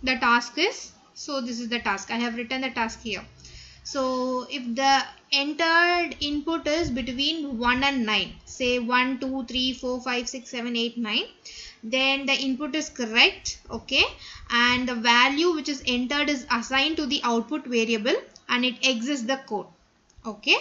the task is, so this is the task. I have written the task here. So if the entered input is between 1 and 9, say 1, 2, 3, 4, 5, 6, 7, 8, 9, then the input is correct, okay, and the value which is entered is assigned to the output variable and it exits the code, okay.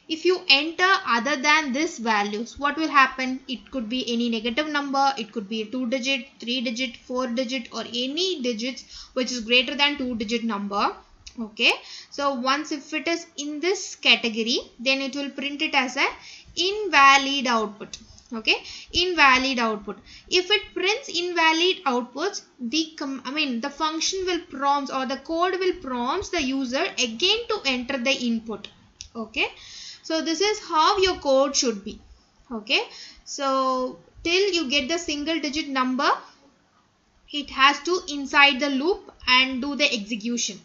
If you enter other than this values, what will happen? It could be any negative number, it could be a 2-digit, 3-digit, 4-digit, or any digits which is greater than 2-digit number, okay. So once if it is in this category, then it will print it as a invalid output, okay, invalid output. If it prints invalid outputs, the function will prompt, or the code will prompt the user again to enter the input, okay. So this is how your code should be, okay. So till you get the single digit number, it has to inside the loop and do the execution.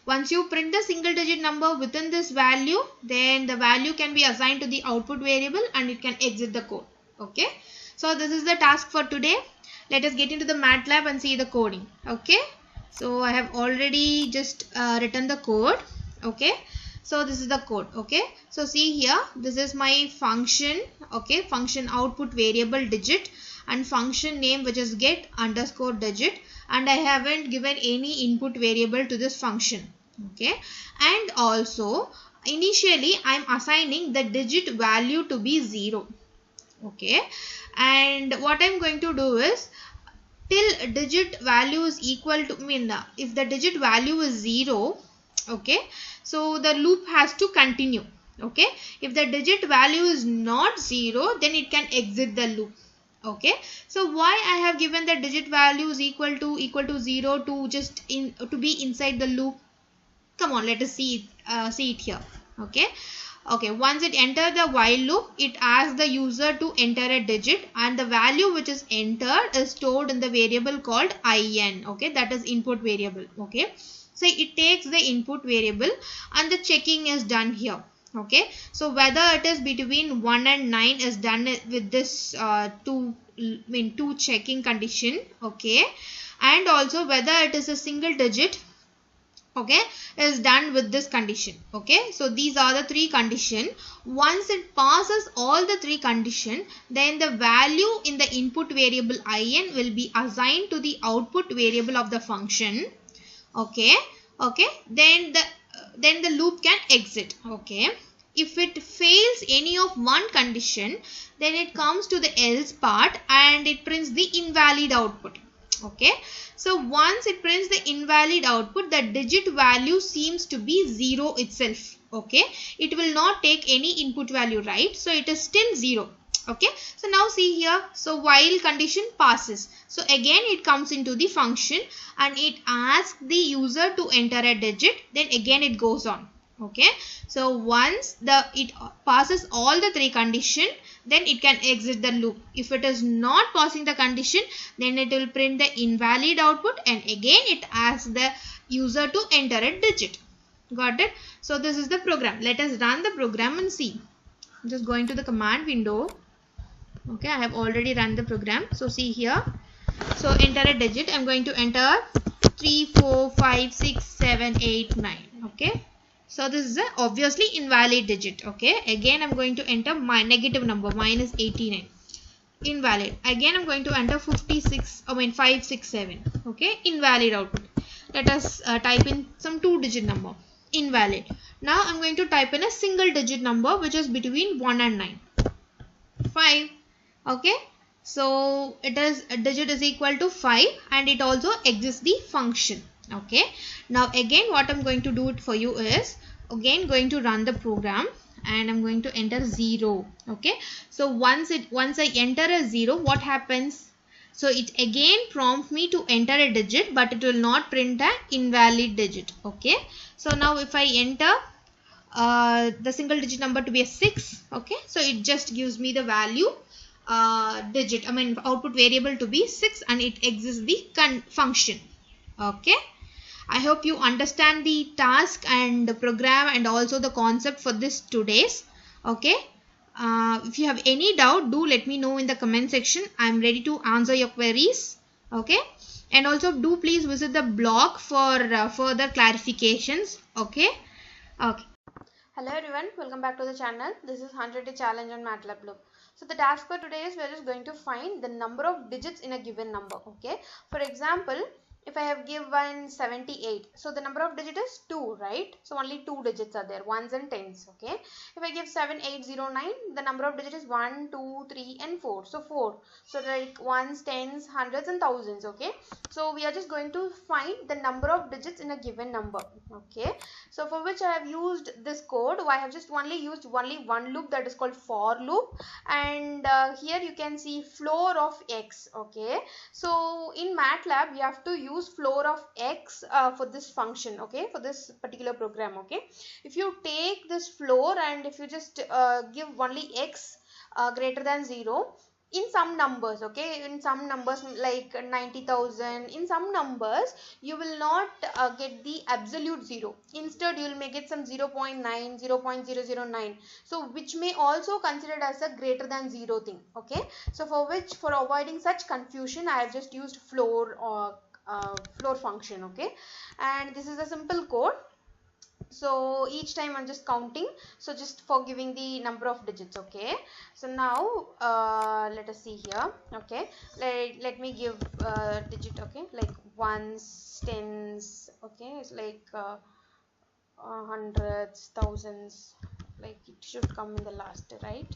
Once you print the single digit number within this value, then the value can be assigned to the output variable and it can exit the code, okay. So this is the task for today. Let us get into the MATLAB and see the coding, okay. So I have already just written the code, okay. So this is the code, okay. So see here, this is my function, okay, function output variable digit and function name which is get underscore digit, and I haven't given any input variable to this function, okay. And also initially I am assigning the digit value to be 0, okay. And what I am going to do is, till digit value is equal to, if the digit value is 0, okay, so the loop has to continue, okay. If the digit value is not 0, then it can exit the loop, okay. So why I have given the digit value is equal to 0 to just to be inside the loop? Come on, let us see it here, okay. Once it enter the while loop, it asks the user to enter a digit, and the value which is entered is stored in the variable called in, okay, that is input variable, okay. So it takes the input variable and the checking is done here, okay. So whether it is between 1 and 9 is done with this two checking condition, okay, and also whether it is a single digit, okay, is done with this condition, okay. So these are the three conditions. Once it passes all the three conditions, then the value in the input variable in will be assigned to the output variable of the function, okay. Then the loop can exit, okay. If it fails any of one condition, then it comes to the else part and it prints the invalid output, okay. So once it prints the invalid output, the digit value seems to be 0 itself, okay. It will not take any input value, right? So it is still 0, okay. So now see here, so while condition passes, so again it comes into the function and it asks the user to enter a digit, then again it goes on, okay. So once it passes all the three conditions, then it can exit the loop. If it is not passing the condition, then it will print the invalid output and again it asks the user to enter a digit. Got it? So this is the program. Let us run the program and see. I'm just going to the command window. Okay, I have already run the program. So see here. So enter a digit. I'm going to enter 3, 4, 5, 6, 7, 8, 9. Okay. So this is a obviously invalid digit. Okay. Again, I'm going to enter my negative number minus 89. Invalid. Again, I'm going to enter 5, 6, 7. Okay. Invalid output. Let us type in some 2-digit number. Invalid. Now I'm going to type in a single digit number which is between 1 and 9. 5. Okay. So it is a digit is equal to 5 and it also exists the function. Okay. Now again what I'm going to do it for you is again going to run the program and I'm going to enter 0. Okay. So once I enter a 0, what happens? So it again prompts me to enter a digit, but it will not print an invalid digit. Okay. So now if I enter the single digit number to be a 6. Okay. So it just gives me the value output variable to be 6 and it exists the function. Okay. I hope you understand the task and the program and also the concept for this today's. Okay. If you have any doubt, do let me know in the comment section. I am ready to answer your queries. Okay. and also do please visit the blog for further clarifications. Okay. Hello everyone, welcome back to the channel. This is 100-day challenge on MATLAB Loop. So the task for today is we are just going to find the number of digits in a given number. Okay. For example, if I have given 78, so the number of digits is 2, right? So only 2 digits are there, ones and tens. Okay. If I give 7809, the number of digits is 1, 2, 3 and 4. So 4. So like ones, tens, hundreds and thousands. Okay. So we are just going to find the number of digits in a given number. Okay. So for which I have used this code. I have just used only one loop, that is called for loop, and here you can see floor of x. Okay. So in MATLAB you have to use floor of x for this function. Okay, for this particular program. Okay, if you take this floor and if you just give only x greater than 0 in some numbers, okay, in some numbers like 90,000, in some numbers you will not get the absolute 0. Instead you will make it some 0.9, 0.009, so which may also considered as a greater than 0 thing. Okay, so for avoiding such confusion I have just used floor or floor function. Okay, and this is a simple code. So each time I'm just counting, so just for giving the number of digits. Okay, so now let us see here. Okay, let me give digit. Okay, like ones, tens. Okay, it's like hundreds, thousands, like it should come in the last, right?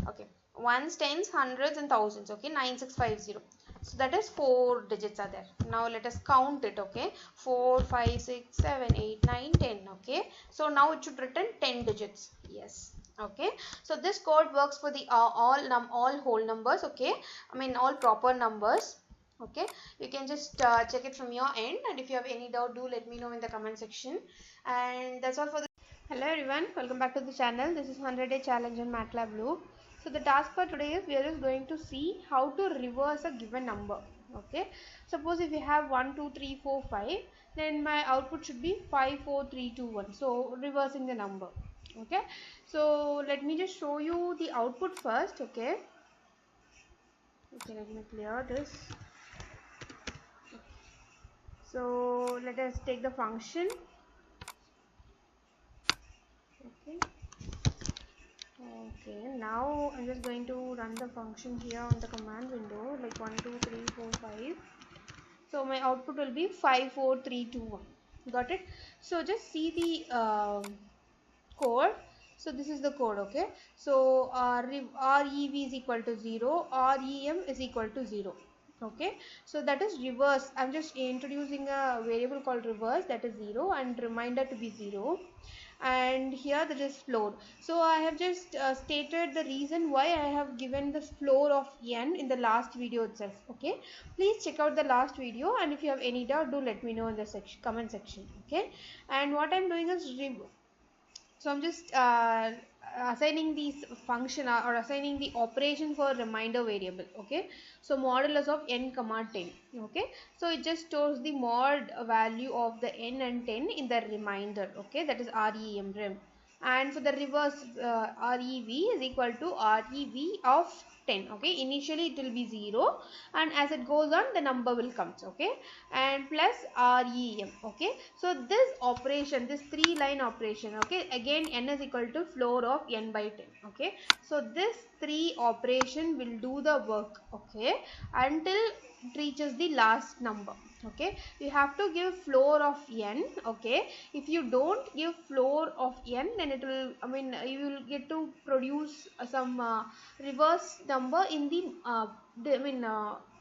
Okay, ones, tens, hundreds and thousands. Okay, 9650. So that is 4 digits are there. Now let us count it. Okay, 4, 5, 6, 7, 8, 9, 10. Okay, so now it should return 10 digits. Yes. Okay, so this code works for the all whole numbers. Okay, I mean all proper numbers. Okay, you can just check it from your end, and if you have any doubt, do let me know in the comment section. And that's all for this. Hello everyone, welcome back to the channel. This is 100-day challenge on MATLAB Loop. So the task for today is we are just going to see how to reverse a given number. Okay, suppose if you have 1, 2, 3, 4, 5, then my output should be 5, 4, 3, 2, 1. So reversing the number. Okay, so let me just show you the output first. Okay, let me clear this. So let us take the function. Okay, now I'm just going to run the function here on the command window, like 1, 2, 3, 4, 5. So my output will be 5, 4, 3, 2, 1. Got it? So just see the code. So this is the code. Okay, so REV is equal to 0, REM is equal to 0. Okay, so that is reverse. I'm just introducing a variable called reverse, that is 0, and reminder to be 0, and here that is floor. So I have just stated the reason why I have given the floor of n in the last video itself. Okay, please check out the last video, and if you have any doubt, do let me know in the comment section. Okay, and what I'm doing is so I'm just assigning these function or assigning the operation for reminder variable. Okay, so modulus of n comma 10. Okay, so it just stores the mod value of the n and 10 in the reminder. Okay, that is rem. And for the reverse, rev is equal to rev of 10. Okay, initially it will be 0, and as it goes on the number will come. Okay, and plus rem. Okay, so this operation, this 3-line operation. Okay, again n is equal to floor of n by 10. Okay, so this 3 operation will do the work. Okay, until it reaches the last number. Okay, you have to give floor of n. Okay, if you don't give floor of n, then it will, I mean, you will get to produce some reverse number in the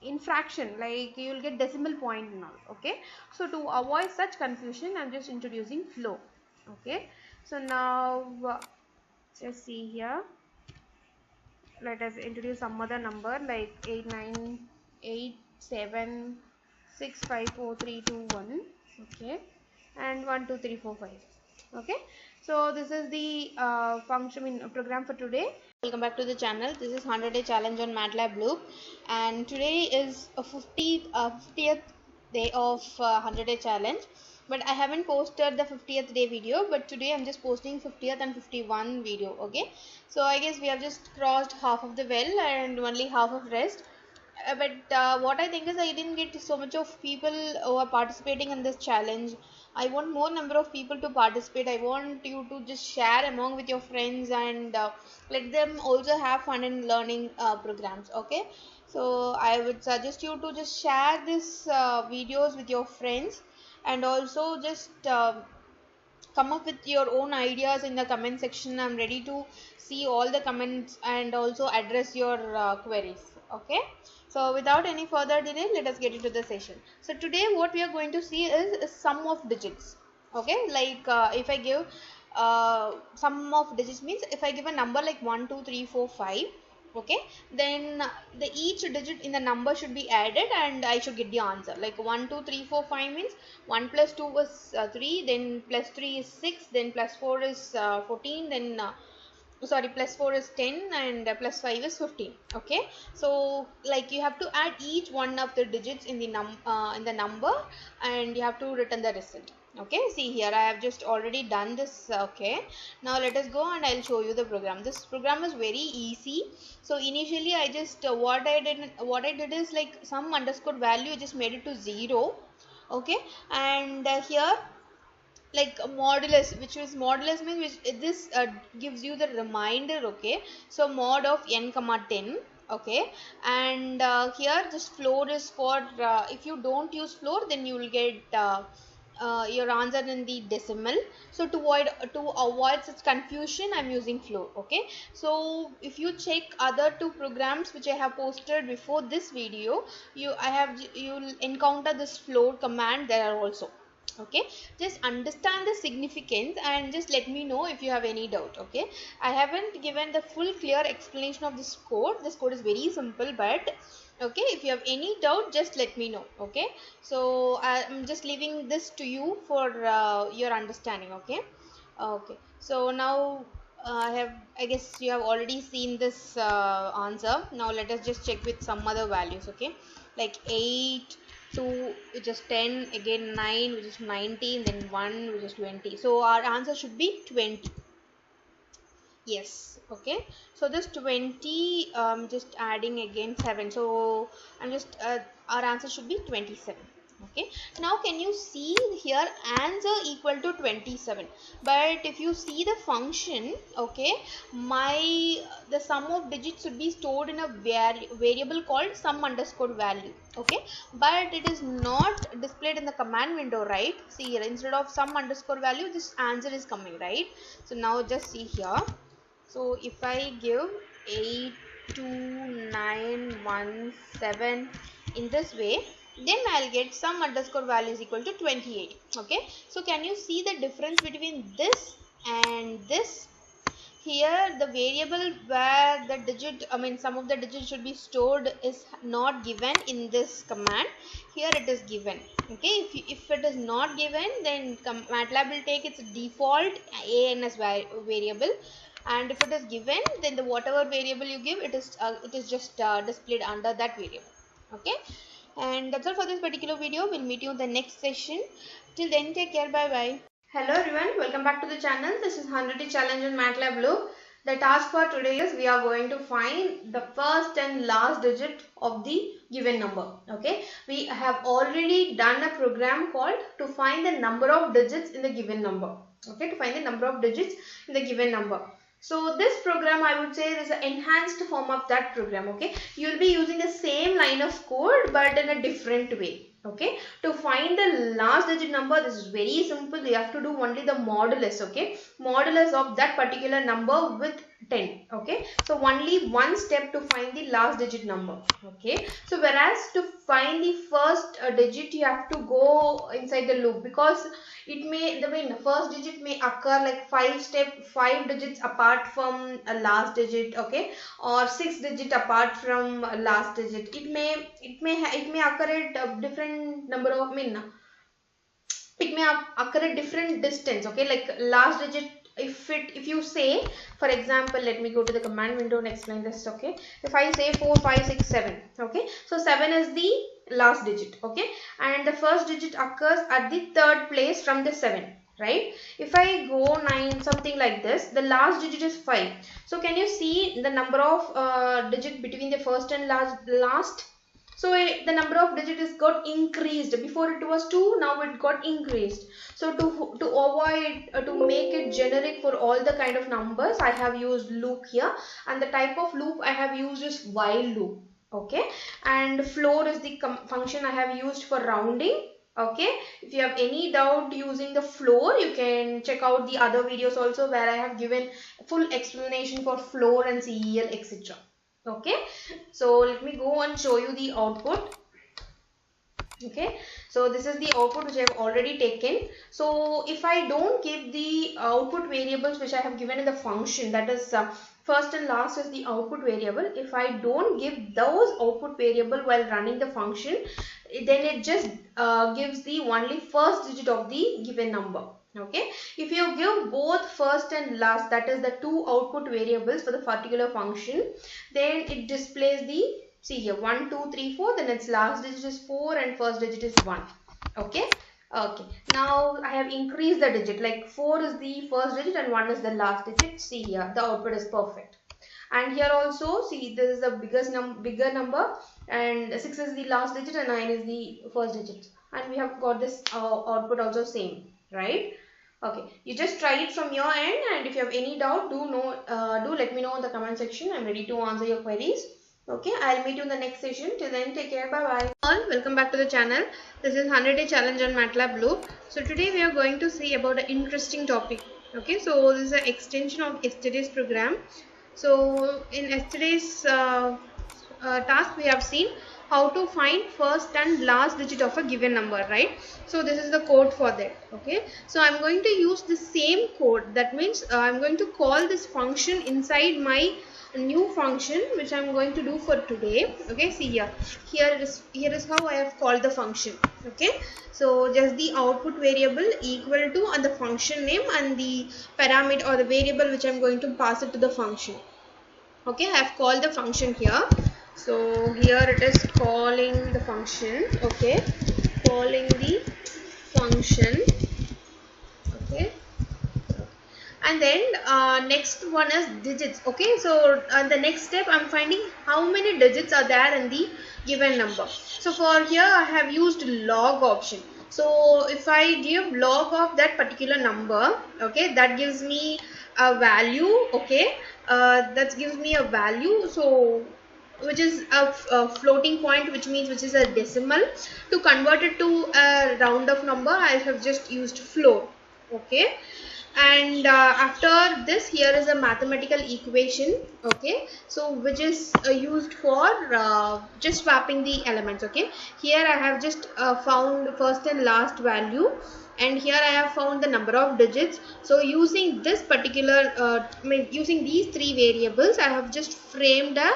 in fraction, like you will get decimal point and all. Okay, so to avoid such confusion, I'm just introducing floor. Okay, so now just see here, let us introduce some other number like 8987654321. Okay, and 12345. Okay, so this is the function program for today. Welcome back to the channel. This is 100-day challenge on MATLAB Loop, and today is a 50th day of 100-day challenge. But I haven't posted the 50th day video, but today I'm just posting 50th and 51 video. Okay, so I guess we have just crossed half of the well and only half of rest. what I think is I didn't get so much of people who are participating in this challenge. I want more number of people to participate. I want you to just share among with your friends and let them also have fun in learning programs. Okay, so I would suggest you to just share this videos with your friends, and also just come up with your own ideas in the comment section. I'm ready to see all the comments and also address your queries. Okay, so without any further delay, let us get into the session. So today what we are going to see is sum of digits. Okay, like if I give sum of digits means if I give a number like 1 2 3 4 5, okay, then the each digit in the number should be added and I should get the answer. Like 1 2 3 4 5 means 1 plus 2 is 3, then plus 3 is 6, then plus 4 is 14, then sorry, plus 4 is 10, and plus 5 is 15. Okay, so like you have to add each one of the digits in the number, and you have to return the result. Okay, see here I have just already done this. Okay, now let us go and I'll show you the program. This program is very easy. So initially I just what I did is like sum underscore value, I just made it to 0. Okay, and here like a modulus, which is modulus means which this gives you the reminder. Okay, so mod of n comma 10. Okay, and here this floor is for if you don't use floor, then you will get your answer in the decimal. So to avoid such confusion, I'm using floor. Okay, so if you check other two programs which I have posted before this video, you'll encounter this floor command there also. Okay, just understand the significance and just let me know if you have any doubt. Okay, I haven't given the full clear explanation of this code. This code is very simple, but okay, if you have any doubt, just let me know. Okay, so I'm just leaving this to you for your understanding. Okay, okay, so now I guess you have already seen this answer. Now let us just check with some other values. Okay, like 8, 2 which is 10, again 9 which is 19, then 1 which is 20. So our answer should be 20. Yes. Okay, so this 20 just adding again 7, so I'm just our answer should be 27. Okay, now can you see here answer equal to 27, but if you see the function, okay, the sum of digits should be stored in a variable called sum underscore value. Okay, but it is not displayed in the command window, right? See here, instead of sum underscore value, this answer is coming, right? So now just see here. So if I give 8, 2, 9, 1, 7 in this way, then I'll get sum underscore value is equal to 28. Okay, so can you see the difference between this and this? Here the variable where the digit, some of the digits should be stored is not given in this command. Here it is given. Okay, if it is not given, then MATLAB will take its default ANS variable, and if it is given, then the whatever variable you give, it is just displayed under that variable. Okay, and that's all for this particular video. We'll meet you in the next session. Till then, take care. Bye bye. Hello everyone, welcome back to the channel. This is 100 challenge in MATLAB Loop. The task for today is we are going to find the first and last digit of the given number. Okay, we have already done a program called to find the number of digits in the given number. Okay, to find the number of digits in the given number. So this program, I would say, is an enhanced form of that program. Okay, you will be using the same line of code but in a different way. Okay, to find the last digit number, this is very simple. You have to do only the modulus. Okay, modulus of that particular number with 10. Okay, so only one step to find the last digit number. Okay, so whereas to find the first digit, you have to go inside the loop, because it may, the first digit may occur like 5 digits apart from a last digit. Okay, or 6 digit apart from last digit. It may occur at different number of it may occur at different distance. Okay, like last digit, if you say, for example, let me go to the command window and explain this. Okay, if I say 4 5 6 7, okay, so 7 is the last digit. Okay, and the first digit occurs at the third place from the 7, right? If I go 9, something like this, the last digit is 5. So can you see the number of digit between the first and last? So the number of digits got increased. Before it was 2, now it got increased. So to avoid, to make it generic for all the kind of numbers, I have used loop here, and the type of loop I have used is while loop. Okay, and floor is the function I have used for rounding. Okay, if you have any doubt using the floor, you can check out the other videos also, where I have given full explanation for floor and CEL, etc. Okay, so let me go and show you the output. Okay, so this is the output which I have already taken. So if I don't give the output variables which I have given in the function, that is first and last is the output variable. If I don't give those output variable while running the function, then it just gives the only first digit of the given number. Okay, if you give both first and last, that is the two output variables for the particular function, then it displays the, see here, 1 2 3 4, then its last digit is 4 and first digit is 1. Okay, okay, now I have increased the digit, like 4 is the first digit and 1 is the last digit. See here, the output is perfect. And here also, see, this is the bigger number, and 6 is the last digit and 9 is the first digit, and we have got this output also same, right? Okay, you just try it from your end, and if you have any doubt, do let me know in the comment section. I'm ready to answer your queries. Okay, I'll meet you in the next session. Till then, take care. Bye bye. All, welcome back to the channel. This is 100-day challenge on MATLAB Loop. So today we are going to see about an interesting topic. Okay, so this is an extension of yesterday's program. So in yesterday's task, we have seen how to find first and last digit of a given number, right? So this is the code for that. Okay, so I'm going to use the same code. That means I'm going to call this function inside my new function which I'm going to do for today. Okay, see here is how I have called the function. Okay, so just the output variable equal to and the function name and the parameter or the variable which I'm going to pass it to the function. Okay, I have called the function here. So here it is calling the function. Okay, calling the function. Okay, and then next one is digits. Okay, so the next step, I'm finding how many digits are there in the given number. So for here I have used log option. So if I give log of that particular number, okay, that gives me a value. Okay, that gives me a value, so which is a floating point, which means which is a decimal. To convert it to a round of number, I have just used float. Okay, and after this, here is a mathematical equation. Okay, so which is used for just swapping the elements. Okay, here I have just found first and last value, and here I have found the number of digits. So using this particular using these three variables, I have just framed a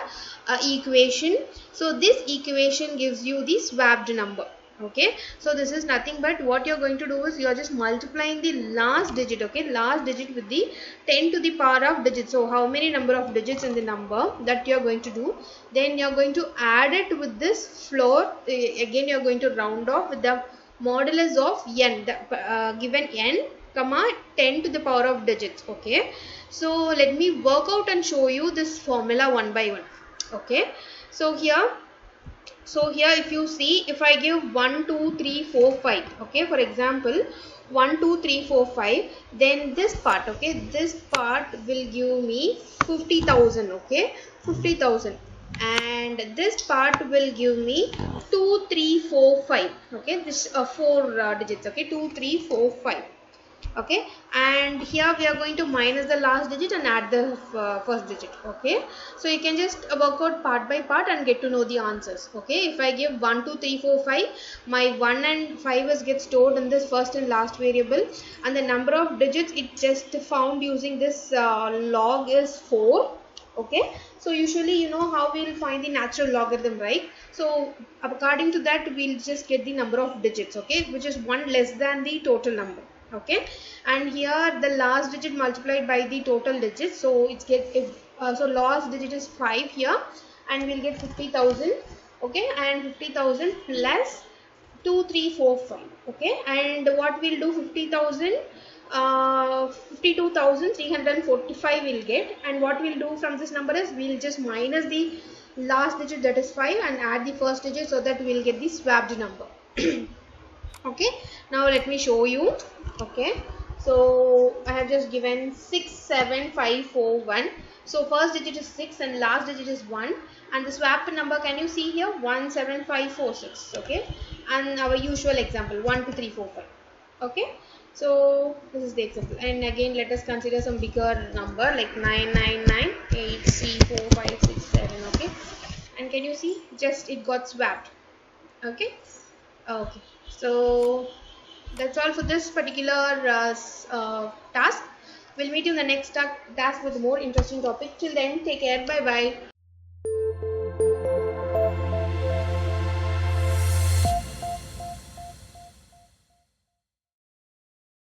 equation. So this equation gives you the swapped number. Okay, so this is nothing but what you're going to do is you are just multiplying the last digit. Okay, last digit with the 10 to the power of digits. So how many number of digits in the number that you're going to do, then you're going to add it with this floor. Again you're going to round off with the modulus of n, the given n comma 10 to the power of digits. Okay, so let me work out and show you this formula one by one. Okay, so here if you see, if I give 1 2 3 4 5, okay, for example 1 2 3 4 5, then this part, okay, this part will give me 50,000. Okay, 50,000, and this part will give me 2 3 4 5. Okay, this 4 digits. Okay, 2 3 4 5. Okay, and here we are going to minus the last digit and add the first digit. Okay, so you can just work out part by part and get to know the answers. Okay, if I give 1 2 3 4 5, my 1 and 5 is get stored in this first and last variable, and the number of digits it just found using this log is 4. Okay, so usually you know how we will find the natural logarithm, right? So according to that, we'll just get the number of digits. Okay, which is 1 less than the total number. Okay, and here the last digit multiplied by the total digits, so it's so last digit is 5 here, and we'll get 50,000. Okay, and 50,000 plus 2 3 4 5. Okay, and what we'll do, 50,000 52,345 we'll get, and what we'll do from this number is we'll just minus the last digit, that is 5, and add the first digit, so that we will get the swapped number. Okay, now let me show you. Okay, so I have just given 67541. So first digit is 6 and last digit is 1, and the swapped number, can you see here, 17546. Okay, and our usual example 1 2 3 4 5. Okay, so this is the example, and again let us consider some bigger number like 999834567. Okay, and can you see, just it got swapped. Okay. Okay, so that's all for this particular task. We'll meet you in the next task with a more interesting topic. Till then, take care. Bye bye.